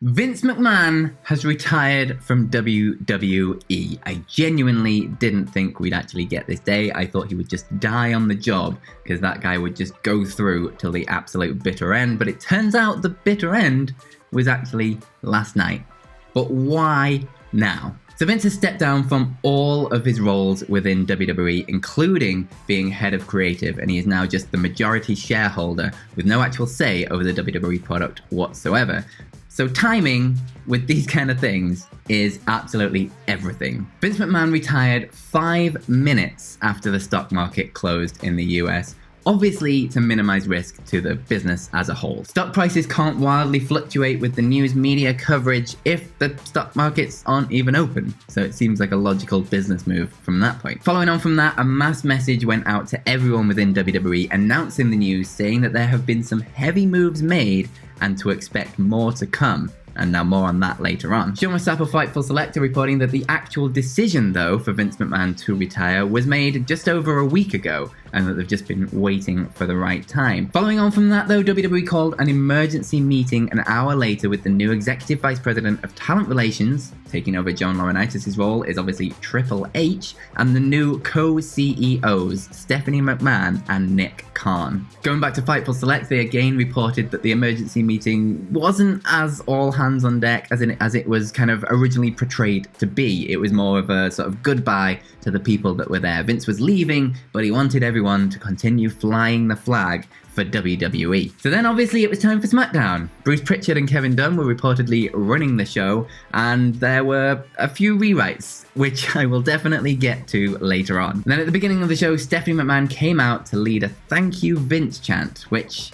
Vince McMahon has retired from WWE. I genuinely didn't think we'd actually get this day. I thought he would just die on the job because that guy would just go through till the absolute bitter end. But it turns out the bitter end was actually last night. But why now? So Vince has stepped down from all of his roles within WWE, including being head of creative, and he is now just the majority shareholder with no actual say over the WWE product whatsoever. So timing with these kind of things is absolutely everything. Vince McMahon retired 5 minutes after the stock market closed in the US, obviously to minimize risk to the business as a whole. Stock prices can't wildly fluctuate with the news media coverage if the stock markets aren't even open, so it seems like a logical business move from that point. Following on from that, a mass message went out to everyone within WWE announcing the news, saying that there have been some heavy moves made and to expect more to come. And now more on that later on. Sean Ross of Fightful Select reporting that the actual decision, though, for Vince McMahon to retire was made just over a week ago, and that they've just been waiting for the right time. Following on from that, though, WWE called an emergency meeting an hour later with the new Executive Vice President of Talent Relations. Taking over John Laurinaitis' role is obviously Triple H, and the new co-CEOs, Stephanie McMahon and Nick Khan. Going back to Fightful Select, they again reported that the emergency meeting wasn't as all hands on deck as it was kind of originally portrayed to be. It was more of a sort of goodbye to the people that were there. Vince was leaving, but he wanted everyone to continue flying the flag for WWE. So then obviously it was time for SmackDown. Bruce Pritchard and Kevin Dunn were reportedly running the show, and there were a few rewrites, which I will definitely get to later on. And then at the beginning of the show, Stephanie McMahon came out to lead a "Thank You Vince" chant, which,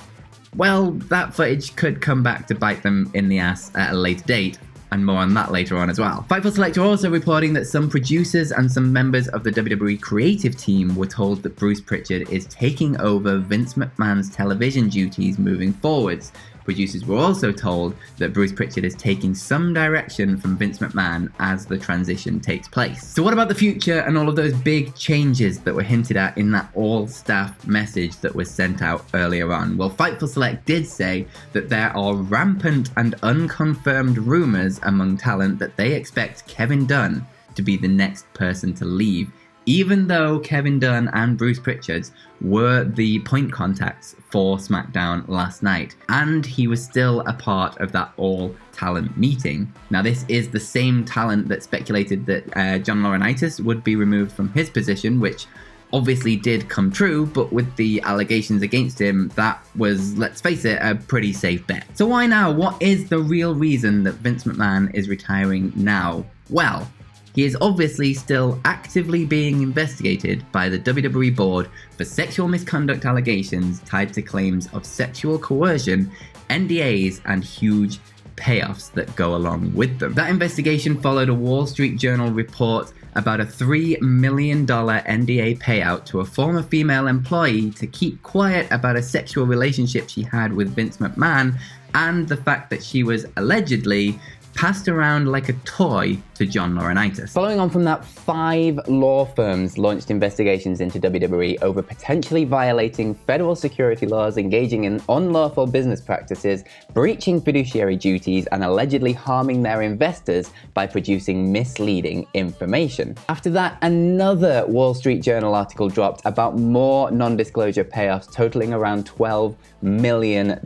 well, that footage could come back to bite them in the ass at a later date, and more on that later on as well. Fightful Select are also reporting that some producers and some members of the WWE creative team were told that Bruce Pritchard is taking over Vince McMahon's television duties moving forwards. Producers were also told that Bruce Pritchard is taking some direction from Vince McMahon as the transition takes place. So what about the future and all of those big changes that were hinted at in that all-staff message that was sent out earlier on? Well, Fightful Select did say that there are rampant and unconfirmed rumors among talent that they expect Kevin Dunn to be the next person to leave, even though Kevin Dunn and Bruce Pritchard were the point contacts for SmackDown last night, and he was still a part of that all-talent meeting. Now, this is the same talent that speculated that John Laurinaitis would be removed from his position, which obviously did come true, but with the allegations against him, that was, let's face it, a pretty safe bet. So why now? What is the real reason that Vince McMahon is retiring now? Well, he is obviously still actively being investigated by the WWE board for sexual misconduct allegations tied to claims of sexual coercion, NDAs, and huge payoffs that go along with them. That investigation followed a Wall Street Journal report about a $3 million NDA payout to a former female employee to keep quiet about a sexual relationship she had with Vince McMahon, and the fact that she was allegedly passed around like a toy to John Laurinaitis. Following on from that, 5 law firms launched investigations into WWE over potentially violating federal security laws, engaging in unlawful business practices, breaching fiduciary duties, and allegedly harming their investors by producing misleading information. After that, another Wall Street Journal article dropped about more non-disclosure payoffs totaling around $12 million,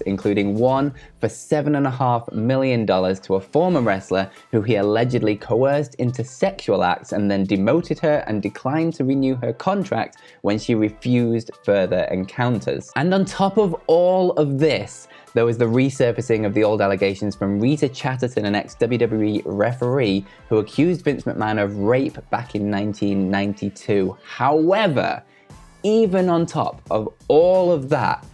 including one for $7.5 million to a former wrestler who he allegedly coerced into sexual acts and then demoted her and declined to renew her contract when she refused further encounters. And on top of all of this, there was the resurfacing of the old allegations from Rita Chatterton, an ex-WWE referee who accused Vince McMahon of rape back in 1992. However, even on top of all of that,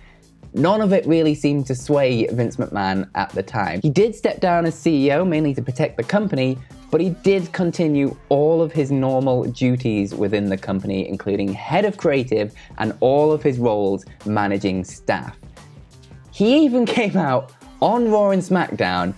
none of it really seemed to sway Vince McMahon at the time. He did step down as CEO, mainly to protect the company, but he did continue all of his normal duties within the company, including head of creative and all of his roles managing staff. He even came out on Raw and SmackDown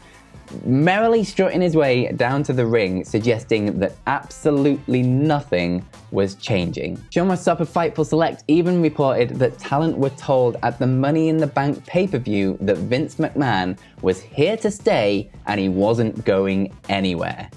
merrily strutting his way down to the ring, suggesting that absolutely nothing was changing. Show Must Stop of Fightful Select even reported that talent were told at the Money in the Bank pay-per-view that Vince McMahon was here to stay and he wasn't going anywhere.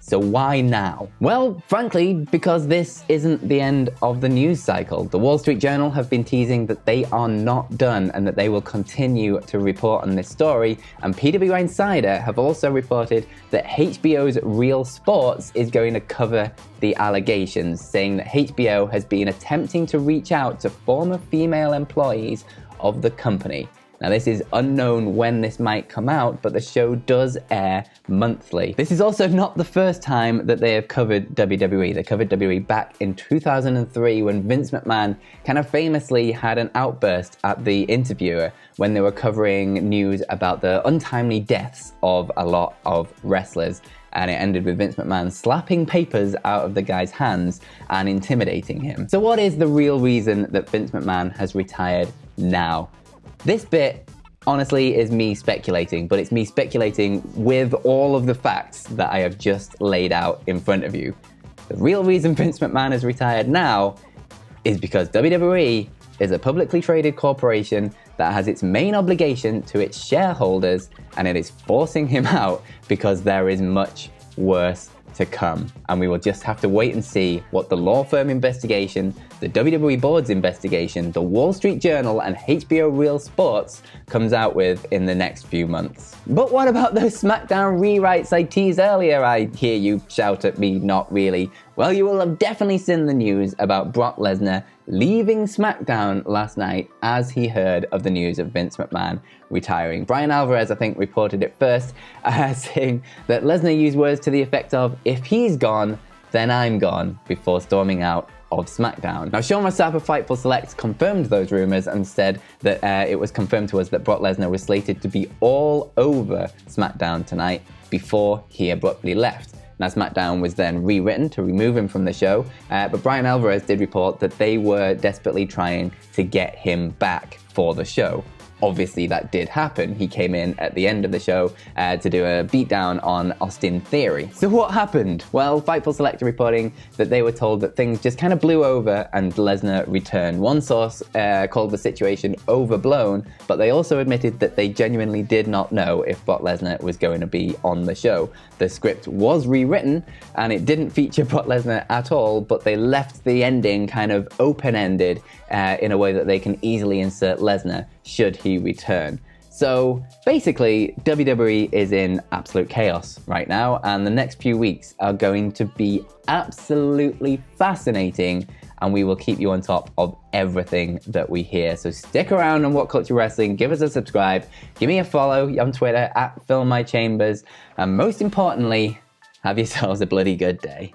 So why now? Well, frankly, because this isn't the end of the news cycle. The Wall Street Journal have been teasing that they are not done and that they will continue to report on this story. And PW Insider have also reported that HBO's Real Sports is going to cover the allegations, saying that HBO has been attempting to reach out to former female employees of the company. Now, this is unknown when this might come out, but the show does air monthly. This is also not the first time that they have covered WWE. They covered WWE back in 2003 when Vince McMahon kind of famously had an outburst at the Interviewer when they were covering news about the untimely deaths of a lot of wrestlers. And it ended with Vince McMahon slapping papers out of the guy's hands and intimidating him. So what is the real reason that Vince McMahon has retired now? This bit, honestly, is me speculating, but it's me speculating with all of the facts that I have just laid out in front of you. The real reason Vince McMahon has retired now is because WWE is a publicly traded corporation that has its main obligation to its shareholders, and it is forcing him out because there is much worse to come. And we will just have to wait and see what the law firm investigation, the WWE board's investigation, the Wall Street Journal, and HBO Real Sports comes out with in the next few months. But what about those SmackDown rewrites I teased earlier? I hear you shout at me, not really. Well, you will have definitely seen the news about Brock Lesnar leaving SmackDown last night as he heard of the news of Vince McMahon retiring. Brian Alvarez, I think, reported it first, saying that Lesnar used words to the effect of, "If he's gone, then I'm gone," before storming out of SmackDown. Now, Sean Ross Sapp of Fightful Select confirmed those rumors and said that it was confirmed to us that Brock Lesnar was slated to be all over SmackDown tonight before he abruptly left. Now, SmackDown was then rewritten to remove him from the show, but Brian Alvarez did report that they were desperately trying to get him back for the show. Obviously, that did happen. He came in at the end of the show to do a beatdown on Austin Theory. So what happened? Well, Fightful Select are reporting that they were told that things just kind of blew over and Lesnar returned. One source called the situation overblown, but they also admitted that they genuinely did not know if Brock Lesnar was going to be on the show. The script was rewritten and it didn't feature Brock Lesnar at all, but they left the ending kind of open-ended in a way that they can easily insert Lesnar should he return. So basically, WWE is in absolute chaos right now, and the next few weeks are going to be absolutely fascinating, and we will keep you on top of everything that we hear. So stick around on What Culture Wrestling, give us a subscribe, give me a follow on Twitter @FillMyChambers, and most importantly, have yourselves a bloody good day.